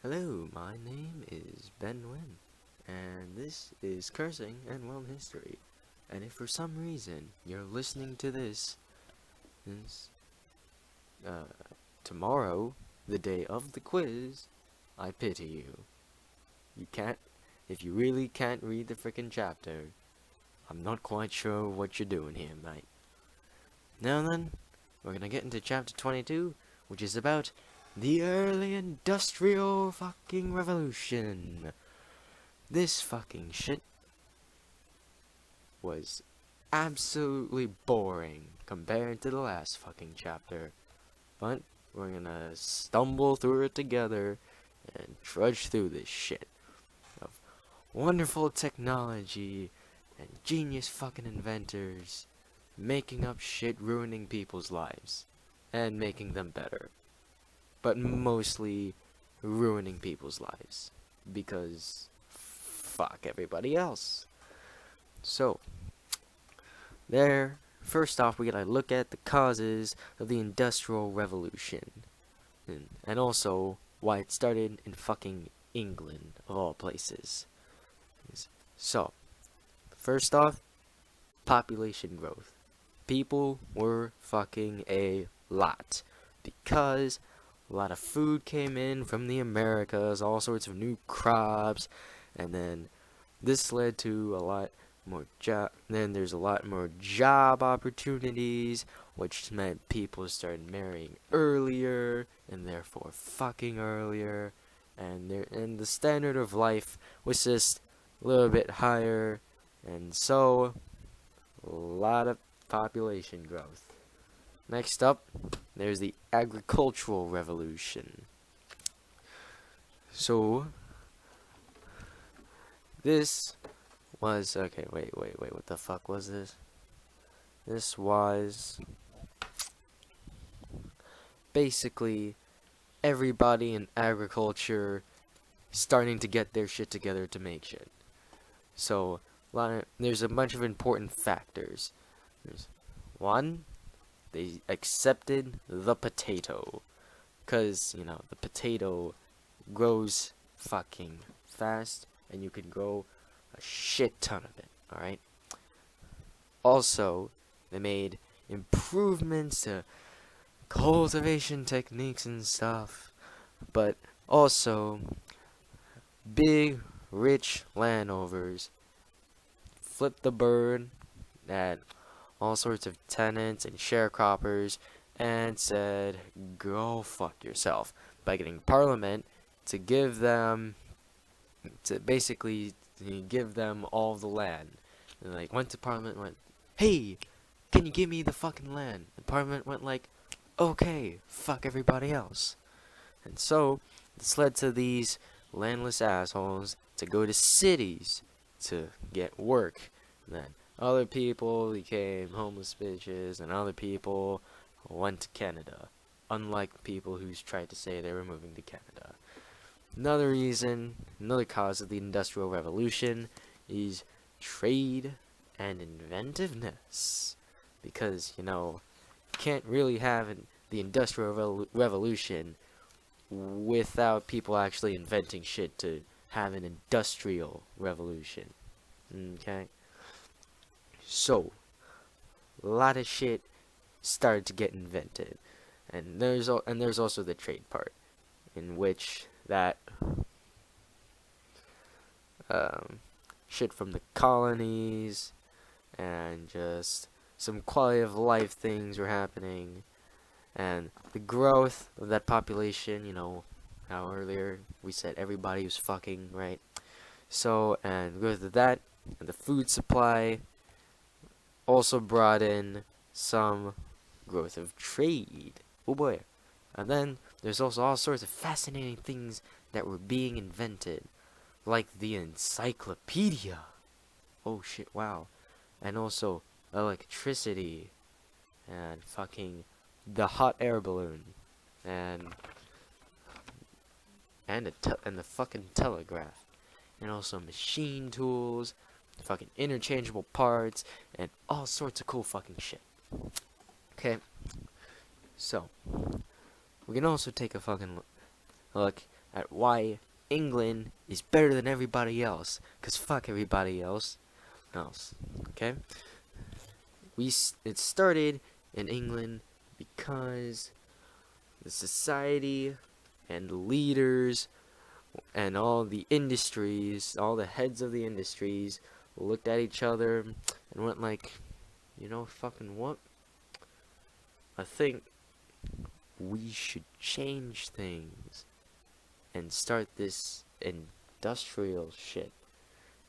Hello, my name is Ben Wynn, and this is Cursing and World History. And if for some reason you're listening to this uh, tomorrow, the day of the quiz, I pity you. If you really can't read the frickin' chapter, I'm not quite sure what you're doing here, mate. Now then, we're gonna get into chapter 22, which is about the early industrial fucking revolution. This fucking shit was absolutely boring compared to the last fucking chapter. But we're gonna stumble through it together and trudge through this shit of wonderful technology and genius fucking inventors making up shit, ruining people's lives and making them better. But mostly ruining people's lives because fuck everybody else. So, first off, we gotta look at the causes of the Industrial Revolution. And also, why it started in fucking England, of all places. So, first off, population growth. People were fucking a lot. Because a lot of food came in from the Americas, all sorts of new crops, and then this led to a lot more there's a lot more job opportunities, which meant people started marrying earlier and therefore fucking earlier, and the standard of life was just a little bit higher, and so a lot of population growth. Next up, there's the agricultural revolution. So this was okay. Wait. What the fuck was this? This was basically everybody in agriculture starting to get their shit together to make shit. So there's a bunch of important factors. There's one, they accepted the potato, cause the potato grows fucking fast, and you can grow a shit ton of it, alright? Also, they made improvements to cultivation techniques and stuff, but also, big, rich landowners flipped the bird at all sorts of tenants and sharecroppers and said, go fuck yourself, by getting Parliament to give them all the land. And went to Parliament and went, hey, can you give me the fucking land? And Parliament went like, okay, fuck everybody else. And so this led to these landless assholes to go to cities to get work. And then other people became homeless bitches, and other people went to Canada, unlike people who tried to say they were moving to Canada. Another cause of the Industrial Revolution is trade and inventiveness. Because, you can't really have the Industrial Revolution without people actually inventing shit to have an industrial revolution. Okay? So, a lot of shit started to get invented. And there's also the trade part, in which that shit from the colonies and just some quality of life things were happening, and the growth of that population, how earlier we said everybody was fucking, right? So, and growth of that, and the food supply also brought in some growth of trade. Oh boy. And then there's also all sorts of fascinating things that were being invented, like the encyclopedia. Oh shit, wow. And also electricity, and fucking the hot air balloon, and the fucking telegraph, and also machine tools, fucking interchangeable parts, and all sorts of cool fucking shit. Okay, so we can also take a fucking look at why England is better than everybody else. Cause fuck everybody else. Okay? It started in England because the society and leaders and all the industries, all the heads of the industries looked at each other and went like, you know fucking what? I think we should change things and start this industrial shit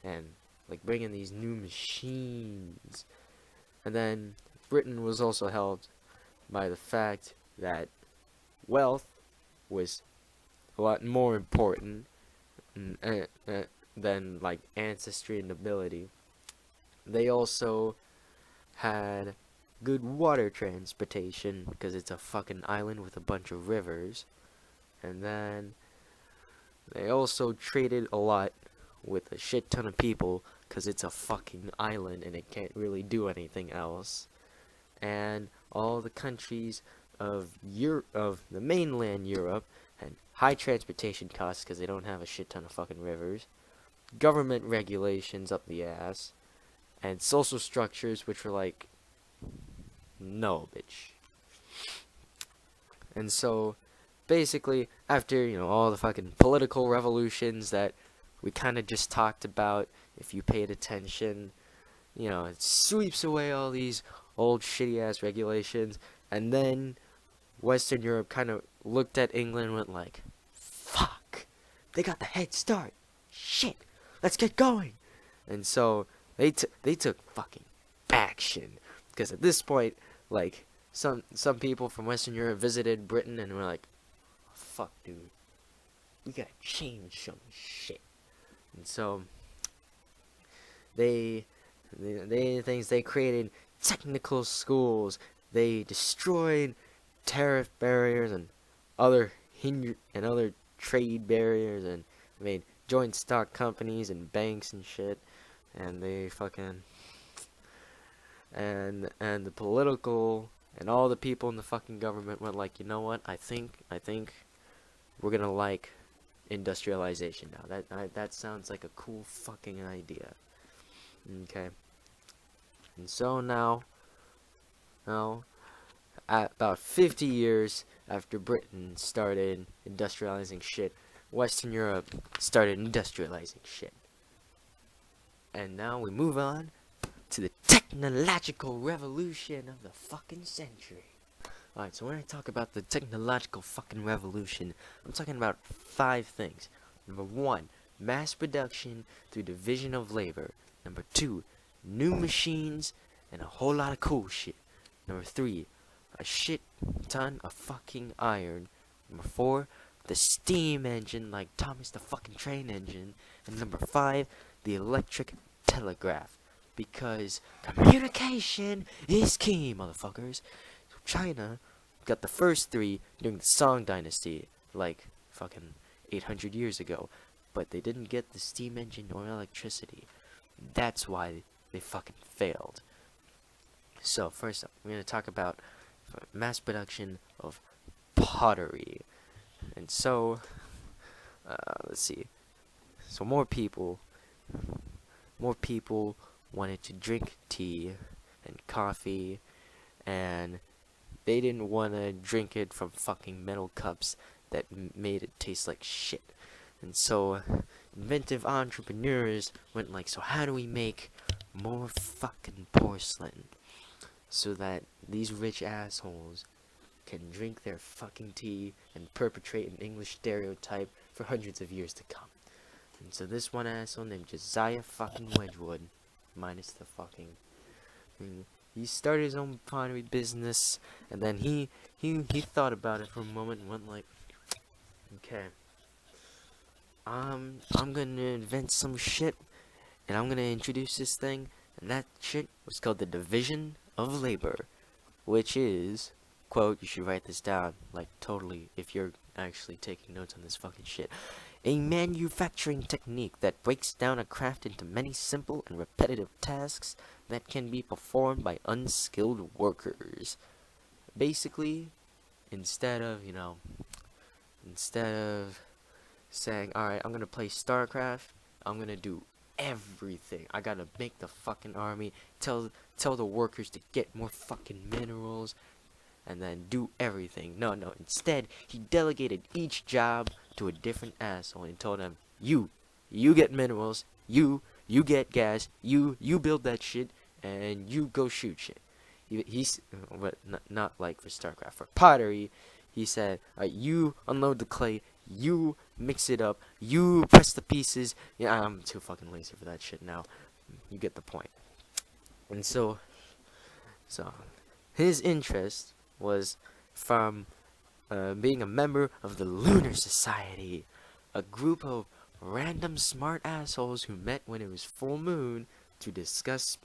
and like bring in these new machines. And then Britain was also helped by the fact that wealth was a lot more important than like ancestry and nobility. They also had good water transportation because it's a fucking island with a bunch of rivers. And then they also traded a lot with a shit ton of people because it's a fucking island and it can't really do anything else. And all the countries of the mainland Europe had high transportation costs because they don't have a shit ton of fucking rivers, government regulations up the ass, and social structures which were like, no, bitch. And so, basically, after, all the fucking political revolutions that we kind of just talked about, if you paid attention, it sweeps away all these old shitty-ass regulations, and then Western Europe kind of looked at England and went like, fuck, they got the head start, shit, let's get going. And so, they took fucking action, because at this point, like, some people from Western Europe visited Britain and were like, fuck, dude, we gotta change some shit. And so, they created technical schools. They destroyed tariff barriers and other trade barriers, and made joint stock companies and banks and shit. And they fucking and the political and all the people in the fucking government went like, you know what? I think we're gonna like industrialization now. That sounds like a cool fucking idea. Okay. And so now, at about 50 years after Britain started industrializing shit, Western Europe started industrializing shit. And now we move on to the technological revolution of the fucking century. Alright, so when I talk about the technological fucking revolution, I'm talking about 5 things. Number 1, mass production through division of labor. Number 2, new machines and a whole lot of cool shit. Number 3, a shit ton of fucking iron. Number 4, the steam engine like Thomas the fucking Train Engine. And number 5, the electric telegraph. Because communication is key, motherfuckers. So China got the first 3 during the Song Dynasty, like fucking 800 years ago. But they didn't get the steam engine or electricity. That's why they fucking failed. So first up, we're going to talk about mass production of pottery. And so, let's see. So more people wanted to drink tea and coffee, and they didn't want to drink it from fucking metal cups that made it taste like shit. And so, inventive entrepreneurs went like, so how do we make more fucking porcelain so that these rich assholes can drink their fucking tea and perpetrate an English stereotype for hundreds of years to come? And so this one asshole named Josiah fucking Wedgwood, minus the fucking, he started his own pottery business, and then he thought about it for a moment and went like, okay, I'm gonna invent some shit, and I'm gonna introduce this thing, and that shit was called the division of labor, which is, quote, you should write this down, like totally, if you're actually taking notes on this fucking shit, a manufacturing technique that breaks down a craft into many simple and repetitive tasks that can be performed by unskilled workers. Basically, instead of saying, alright, I'm gonna play StarCraft, I'm gonna do everything. I gotta make the fucking army, tell the workers to get more fucking minerals, and then do everything. No, instead, he delegated each job to a different asshole and told him, you get minerals, you get gas, you build that shit, and you go shoot shit. He's, but not like for StarCraft. For pottery, he said, you unload the clay, you mix it up, you press the pieces. Yeah, I'm too fucking lazy for that shit now. You get the point. And so his interest was from being a member of the Lunar Society, a group of random smart assholes who met when it was full moon to discuss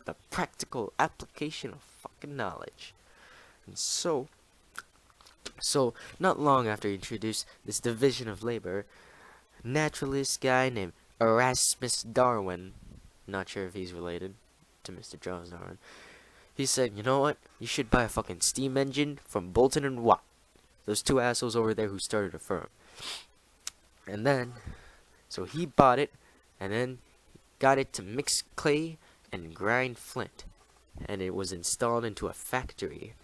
the practical application of fucking knowledge. And so not long after he introduced this division of labor, a naturalist guy named Erasmus Darwin, not sure if he's related to Mr. Charles Darwin, he said, you know what? You should buy a fucking steam engine from Bolton and Watt. Those two assholes over there who started a firm. And then, so he bought it, and then got it to mix clay and grind flint. And it was installed into a factory.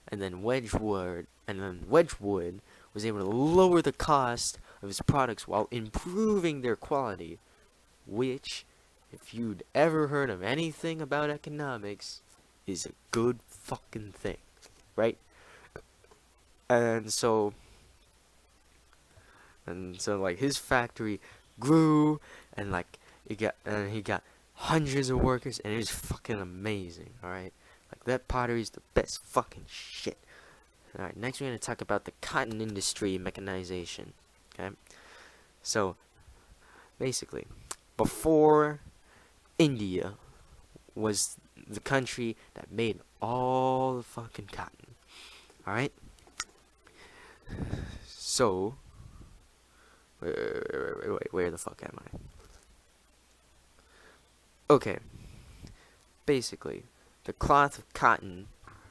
And then Wedgwood was able to lower the cost of his products while improving their quality. Which, if you'd ever heard of anything about economics, is a good fucking thing, right? And so like his factory grew, and like he got hundreds of workers, and it was fucking amazing. All right, like that pottery is the best fucking shit. All right, next we're gonna talk about the cotton industry mechanization. Okay, so basically, before India was the country that made all the fucking cotton. Alright? So, wait, where the fuck am I? Okay. Basically, the cloth of cotton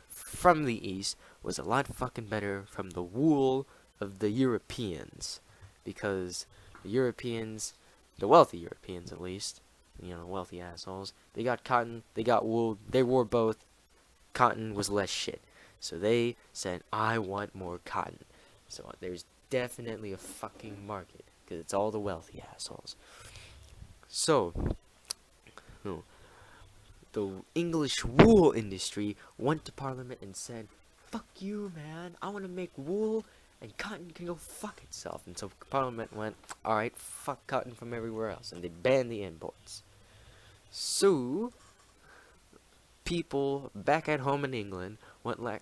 from the East was a lot fucking better from the wool of the Europeans. Because the Europeans, the wealthy Europeans at least, wealthy assholes, they got cotton, they got wool, they wore both. Cotton was less shit. So they said, I want more cotton. So there's definitely a fucking market, because it's all the wealthy assholes. So, the English wool industry went to Parliament and said, fuck you, man, I want to make wool, and cotton can go fuck itself. And so Parliament went, alright, fuck cotton from everywhere else, and they banned the imports. So, people back at home in England went like,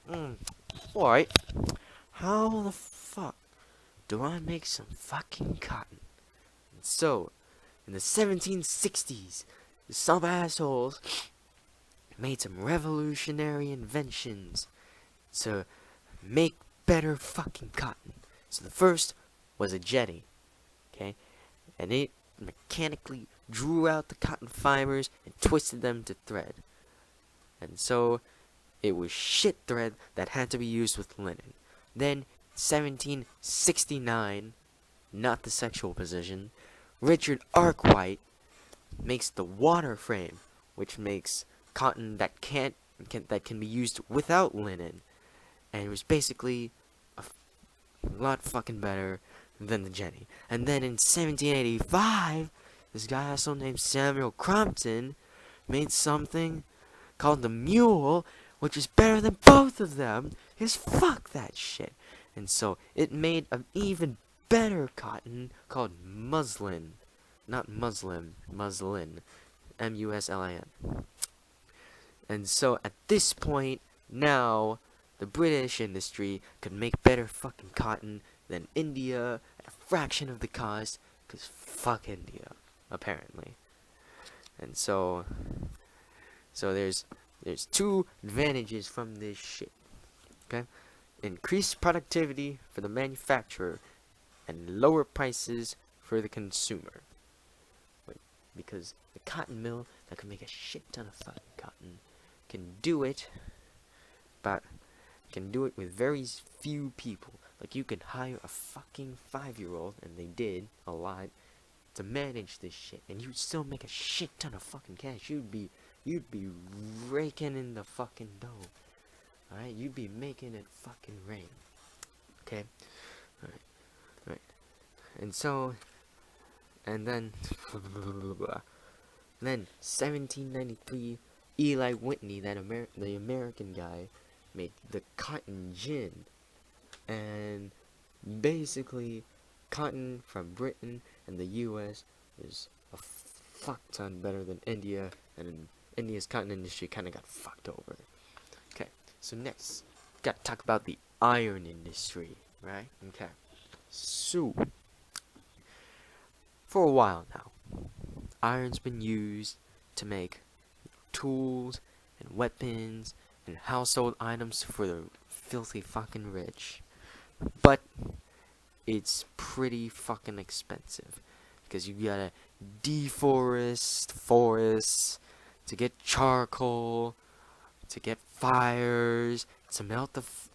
alright, how the fuck do I make some fucking cotton? And so, in the 1760s, some assholes made some revolutionary inventions to make better fucking cotton. So the first was a jetty, okay? And it mechanically drew out the cotton fibers and twisted them to thread. And so it was shit thread that had to be used with linen. Then, 1769, not the sexual position, Richard Arkwright makes the water frame, which makes cotton that can be used without linen. And it was basically a lot fucking better than the jetty. And then in 1785, this guy also named Samuel Crompton made something called the mule, which is better than both of them, because fuck that shit. And so it made an even better cotton called muslin. Not muslin, Muslin. And so at this point, now, the British industry could make better fucking cotton than India at a fraction of the cost, because fuck India, apparently. And so there's two advantages from this shit, okay? Increased productivity for the manufacturer and lower prices for the consumer. Because the cotton mill that can make a shit ton of fucking cotton can do it, but can do it with very few people. Like, you could hire a fucking 5-year-old, and they did a lot, to manage this shit, and you'd still make a shit ton of fucking cash. You'd be raking in the fucking dough. Alright, you'd be making it fucking rain. Okay? Alright. And so, and then, then 1793, Eli Whitney, the American guy, made the cotton gin. And basically, cotton from Britain and the US is a fuck ton better than India, and India's cotton industry kind of got fucked over. Okay, so next, gotta talk about the iron industry, right? Okay, so, for a while now, iron's been used to make tools and weapons and household items for the filthy fucking rich. But it's pretty fucking expensive, because you gotta deforest forests to get charcoal, to get fires, to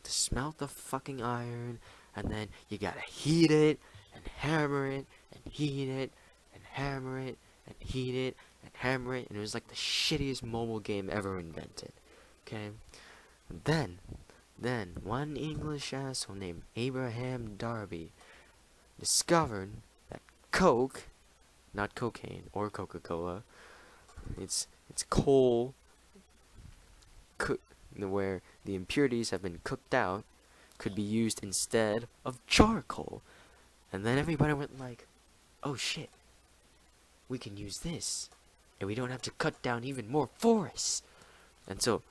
smelt the fucking iron, and then you gotta heat it and hammer it and heat it and hammer it and heat it and hammer it, and it was like the shittiest mobile game ever invented. Okay, and then one English asshole named Abraham Darby discovered that Coke, not cocaine or Coca-Cola, it's coal, where the impurities have been cooked out, could be used instead of charcoal. And then everybody went like, oh shit, we can use this, and we don't have to cut down even more forests. And so,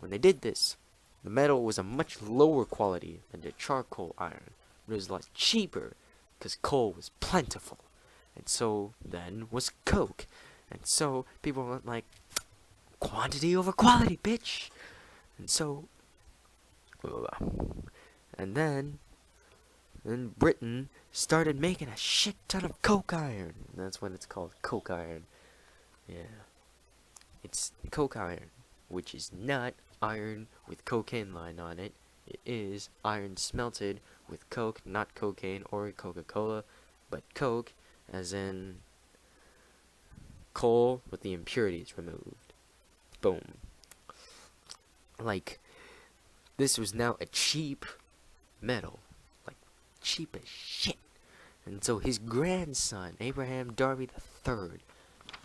when they did this, the metal was a much lower quality than the charcoal iron. It was a lot cheaper, because coal was plentiful. And so then was Coke. And so people went like, quantity over quality, bitch. And so, and then Britain started making a shit ton of coke iron. And that's when it's called coke iron. Yeah. It's coke iron, which is not iron with cocaine line on it. It is iron smelted with coke, not cocaine or Coca-Cola, but coke, as in coal with the impurities removed. Boom. Like, this was now a cheap metal. Like, cheap as shit. And so his grandson, Abraham Darby III,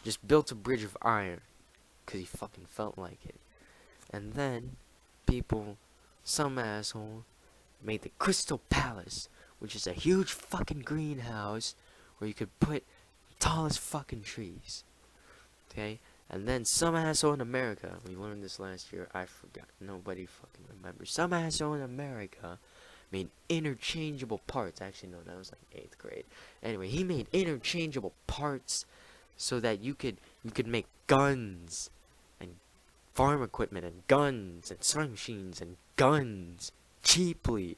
just built a bridge of iron, because he fucking felt like it. And then, some asshole, made the Crystal Palace, which is a huge fucking greenhouse where you could put tallest fucking trees. Okay? And then some asshole in America, we learned this last year, I forgot, nobody fucking remembers. Some asshole in America made interchangeable parts. Actually, no, that was like 8th grade. Anyway, he made interchangeable parts so that you could make guns and farm equipment and guns and sewing machines and guns cheaply.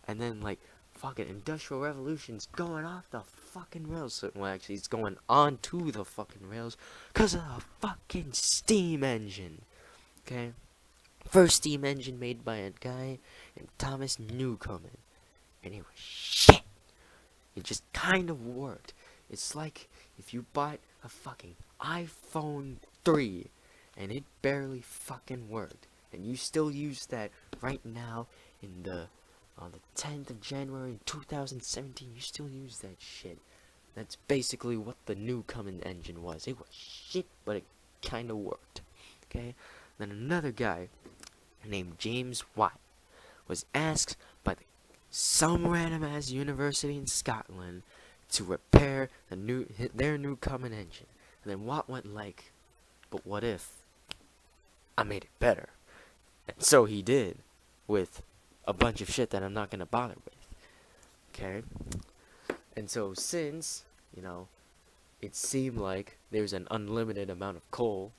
And then, like, fucking Industrial Revolution's going off the fucking rails. So, well, actually, it's going onto the fucking rails because of the fucking steam engine. Okay? First steam engine made by a guy named Thomas Newcomen. And it was shit. It just kind of worked. It's like if you bought a fucking iPhone 3 and it barely fucking worked, and you still use that right now on the 10th of January 2017, you still use that shit. That's basically what the Newcomen engine was. It was shit, but it kind of worked. Okay? Then another guy named James Watt was asked by some random ass university in Scotland to repair their Newcomen engine. And then Watt went like, but what if I made it better? And so he did, with a bunch of shit that I'm not gonna bother with. Okay? And so since, it seemed like there's an unlimited amount of coal,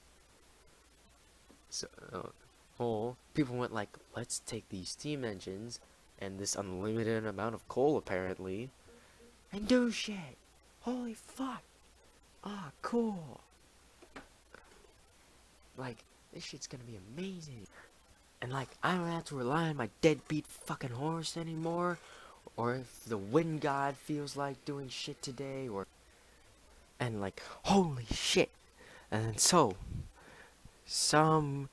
so people went like, let's take these steam engines and this unlimited amount of coal apparently and do shit. Holy fuck. Ah, cool. Like, this shit's gonna be amazing. And like, I don't have to rely on my deadbeat fucking horse anymore, or if the wind god feels like doing shit today, and like, holy shit. And so, some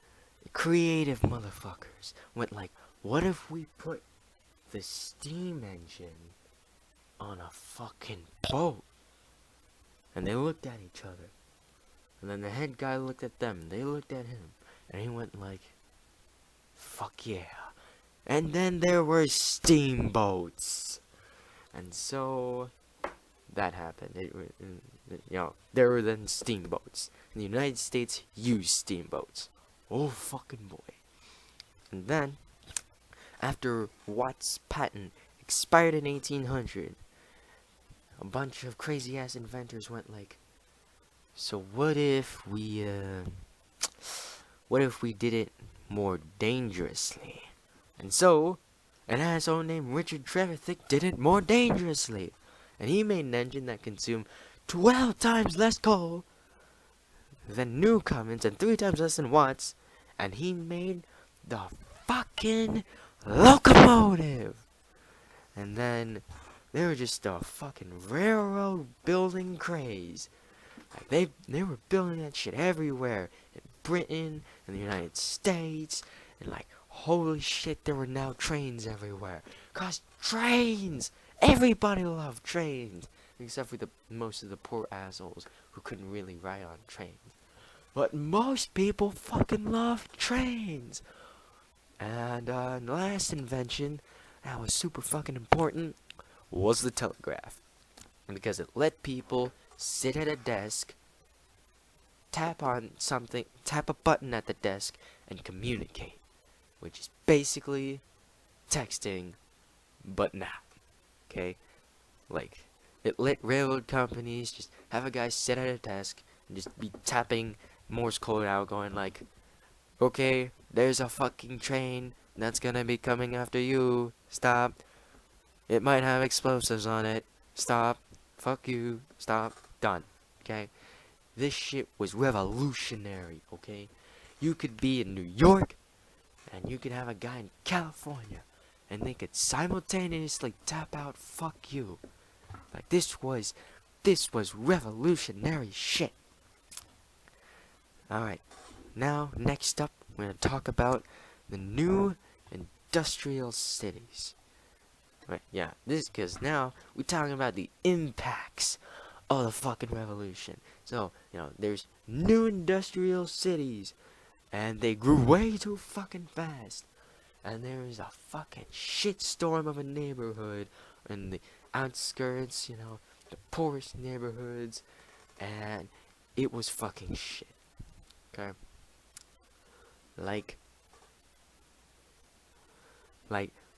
creative motherfuckers went like, what if we put the steam engine on a fucking boat? And they looked at each other. And then the head guy looked at them, and they looked at him. And he went like, fuck yeah. And then there were steamboats. And so, that happened. There were then steamboats. And the United States used steamboats. Oh, fucking boy. And then, after Watt's patent expired in 1800, a bunch of crazy-ass inventors went like, so what if we did it more dangerously? And so, an asshole named Richard Trevithick did it more dangerously. And he made an engine that consumed 12 times less coal than new Cummins and 3 times less than Watts. And he made the fucking locomotive. And then they were just a fucking railroad building craze. Like they were building that shit everywhere. In Britain, in the United States, and like, holy shit, there were now trains everywhere. 'Cause trains! Everybody loved trains! Except for most of the poor assholes who couldn't really ride on trains. But most people fucking loved trains! And the last invention that was super fucking important was the telegraph. Because it let people sit at a desk, tap a button at the desk, and communicate. Which is basically texting, but not. Okay? Like, it let railroad companies just have a guy sit at a desk and just be tapping Morse code out, going like, okay, there's a fucking train that's gonna be coming after you. Stop. It might have explosives on it. Stop. Fuck you. Stop. Done. Okay? This shit was revolutionary, okay? You could be in New York, and you could have a guy in California, and they could simultaneously tap out fuck you. Like, this was revolutionary shit. Alright, now, next up, we're gonna talk about the new industrial cities. Right, yeah, because now, we're talking about the impacts of the fucking revolution. So, there's new industrial cities, and they grew way too fucking fast. And there is a fucking shitstorm of a neighborhood in the outskirts, the poorest neighborhoods, and it was fucking shit. Okay? Like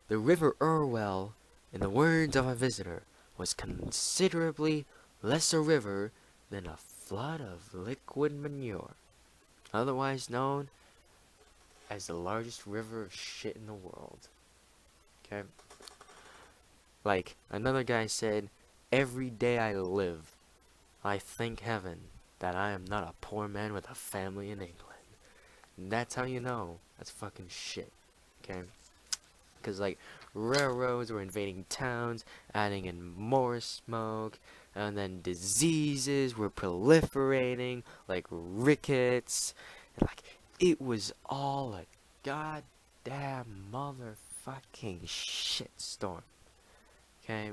the River Irwell, in the words of a visitor, was considerably less a river than a flood of liquid manure, otherwise known as the largest river of shit in the world. Okay? Like, another guy said, every day I live, I thank heaven that I am not a poor man with a family in England. And that's how you know that's fucking shit. Okay? Because, like, railroads were invading towns, adding in more smoke, and then diseases were proliferating, like rickets, and, like, it was all a goddamn motherfucking shitstorm. Okay?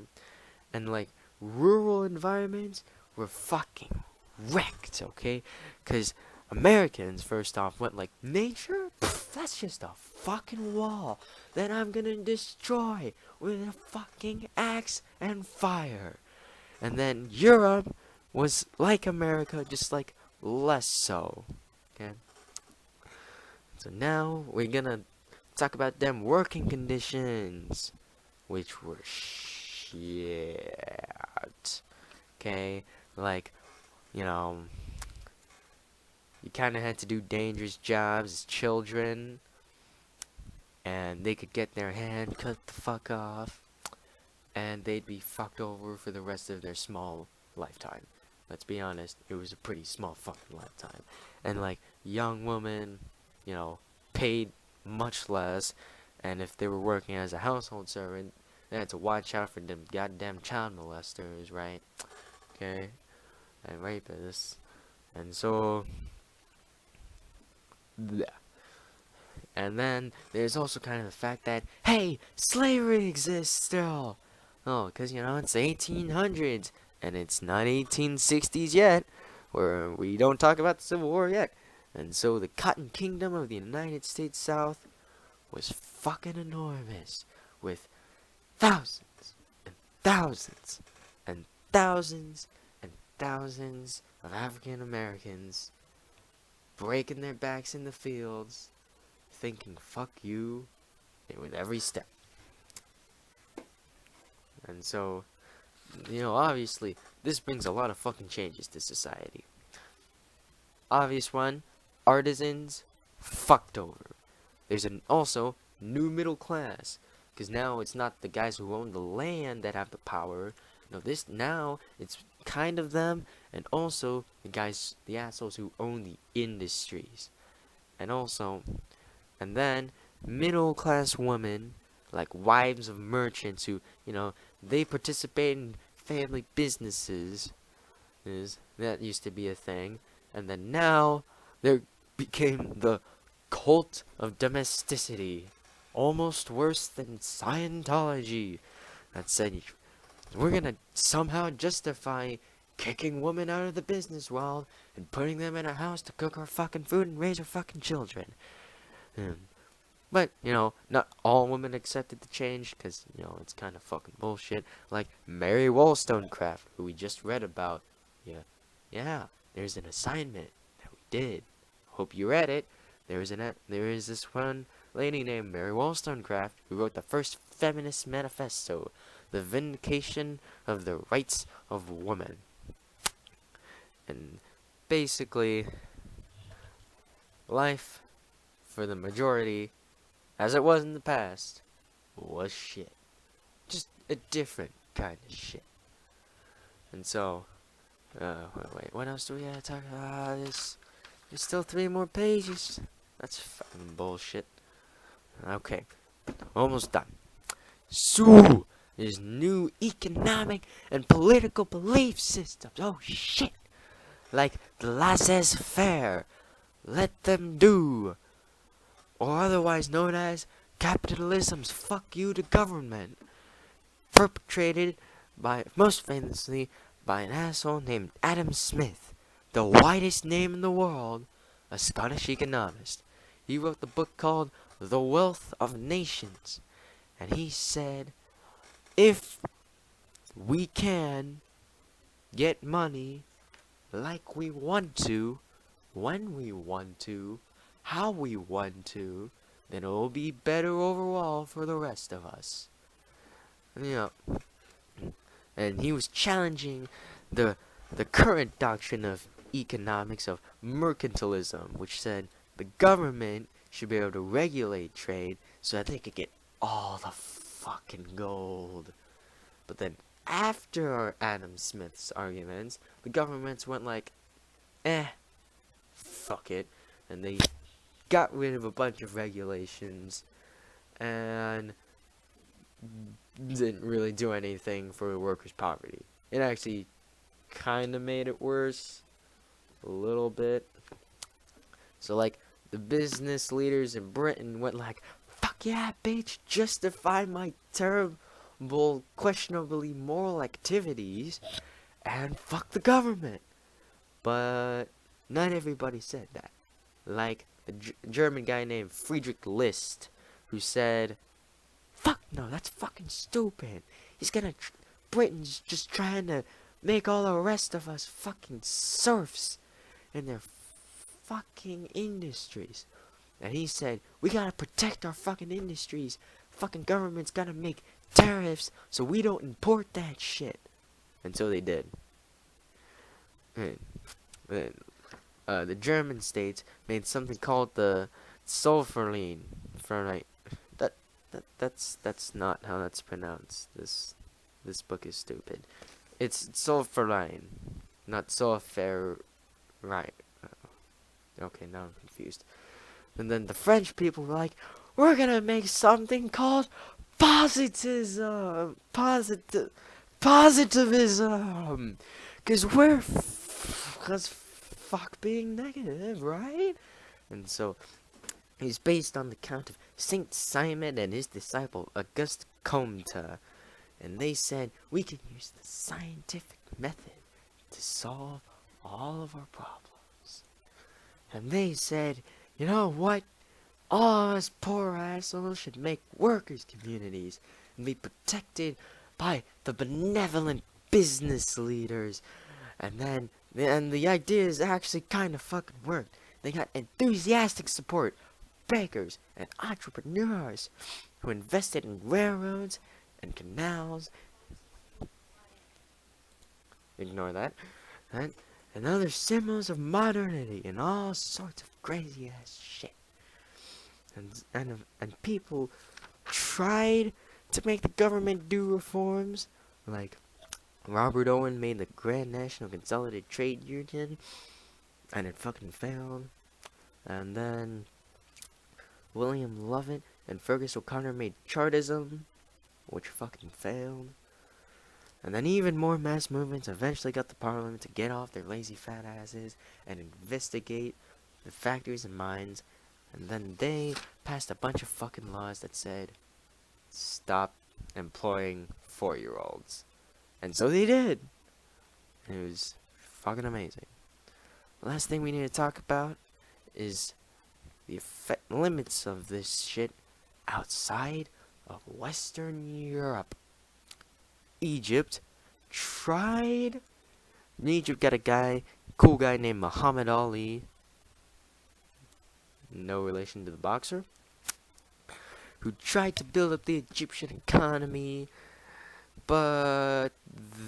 And, like, rural environments were fucking wrecked, okay? Because Americans, first off, went like, nature? Pfft, that's just a fucking wall that I'm gonna destroy with a fucking axe and fire. And then Europe was like America, just like less so. Okay? So now we're gonna talk about them working conditions, which were shit. Okay? Like, you kind of had to do dangerous jobs as children, and they could get their hand cut the fuck off, and they'd be fucked over for the rest of their small lifetime. Let's be honest, it was a pretty small fucking lifetime. And, like, young women, paid much less, and if they were working as a household servant, They had to watch out for them goddamn child molesters, right? Okay, and rapists. And so, bleh. And then there's also kind of the fact that, hey, slavery exists still. Oh, because, it's the 1800s, and it's not 1860s yet, where we don't talk about the Civil War yet. And so the Cotton Kingdom of the United States South was fucking enormous, with thousands and thousands and thousands and thousands of African Americans breaking their backs in the fields, thinking fuck you with every step. And so, obviously, this brings a lot of fucking changes to society. Obvious one, artisans fucked over. There's also new middle class, because now it's not the guys who own the land that have the power. No, now it's kind of them, and also the assholes who own the industries. And then middle class women, like wives of merchants who, they participate in family businesses. That used to be a thing. And then now there became the cult of domesticity. Almost worse than Scientology. That said, we're gonna somehow justify kicking women out of the business world and putting them in a house to cook our fucking food and raise our fucking children. But, not all women accepted the change, because, it's kind of fucking bullshit. Like Mary Wollstonecraft, who we just read about. Yeah, there's an assignment that we did. Hope you read it. There is this one lady named Mary Wollstonecraft who wrote the first feminist manifesto, The Vindication of the Rights of Woman. And basically, life, for the majority, as it was in the past, was shit. Just a different kind of shit. And so, wait, what else do we gotta talk about? There's still 3 more pages. That's fucking bullshit. Okay, almost done. So, there's new economic and political belief systems. Oh shit! Like the laissez-faire, let them do, or otherwise known as capitalism's fuck you to government, perpetrated most famously by an asshole named Adam Smith, the whitest name in the world, a Scottish economist. He wrote the book called The Wealth of Nations, and he said, if we can get money like we want to, when we want to, how we want to, then it will be better overall for the rest of us. And he was challenging the current doctrine of economics of mercantilism, which said the government should be able to regulate trade so that they could get all the fucking gold. But then after Adam Smith's arguments, the governments went like, fuck it, and they got rid of a bunch of regulations and didn't really do anything for workers' poverty. It actually kind of made it worse, a little bit. So like, the business leaders in Britain went like, fuck yeah, bitch, justify my terrible, questionably moral activities, and fuck the government. But not everybody said that. Like a German guy named Friedrich List, who said, fuck no, that's fucking stupid. Britain's just trying to make all the rest of us fucking serfs in their fucking industries. And he said, we gotta protect our fucking industries. Fucking government's gotta make tariffs so we don't import that shit. And so they did. And the German states made something called the Sulfurline. That's not how that's pronounced. This book is stupid. It's Sulfurline, not sulfur. Right. Okay, now I'm confused. And then the French people were like, we're gonna make something called positivism, cause cause fuck being negative, right? And so he's based on the account of Saint Simon and his disciple Auguste Comte, and they said we can use the scientific method to solve all of our problems. And they said, you know what? All us poor assholes should make workers' communities and be protected by the benevolent business leaders. And the ideas actually kind of fucking worked. They got enthusiastic support, bankers and entrepreneurs who invested in railroads and canals. Ignore that. And other symbols of modernity and all sorts of crazy ass shit. And people tried to make the government do reforms, like Robert Owen made the Grand National Consolidated Trade Union, and it fucking failed. And then William Lovett and Fergus O'Connor made Chartism, which fucking failed. And then even more mass movements eventually got the parliament to get off their lazy fat asses and investigate the factories and mines. And then they passed a bunch of fucking laws that said, stop employing 4-year-olds. And so they did. And it was fucking amazing. The last thing we need to talk about is the limits of this shit outside of Western Europe. Egypt tried. In Egypt got a cool guy named Muhammad Ali. No relation to the boxer. Who tried to build up the Egyptian economy. But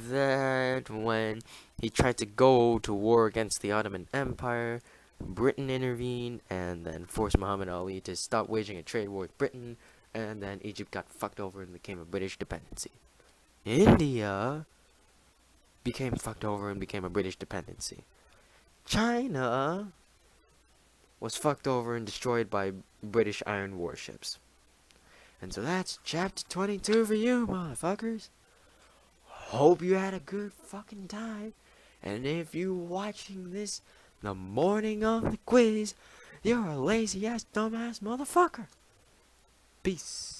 then when he tried to go to war against the Ottoman Empire, Britain intervened and then forced Muhammad Ali to stop waging a trade war with Britain, and then Egypt got fucked over and became a British dependency. India became fucked over and became a British dependency. China was fucked over and destroyed by British iron warships. And so that's chapter 22 for you, motherfuckers. Hope you had a good fucking time. And if you watching this the morning of the quiz, you're a lazy ass dumbass motherfucker. Peace.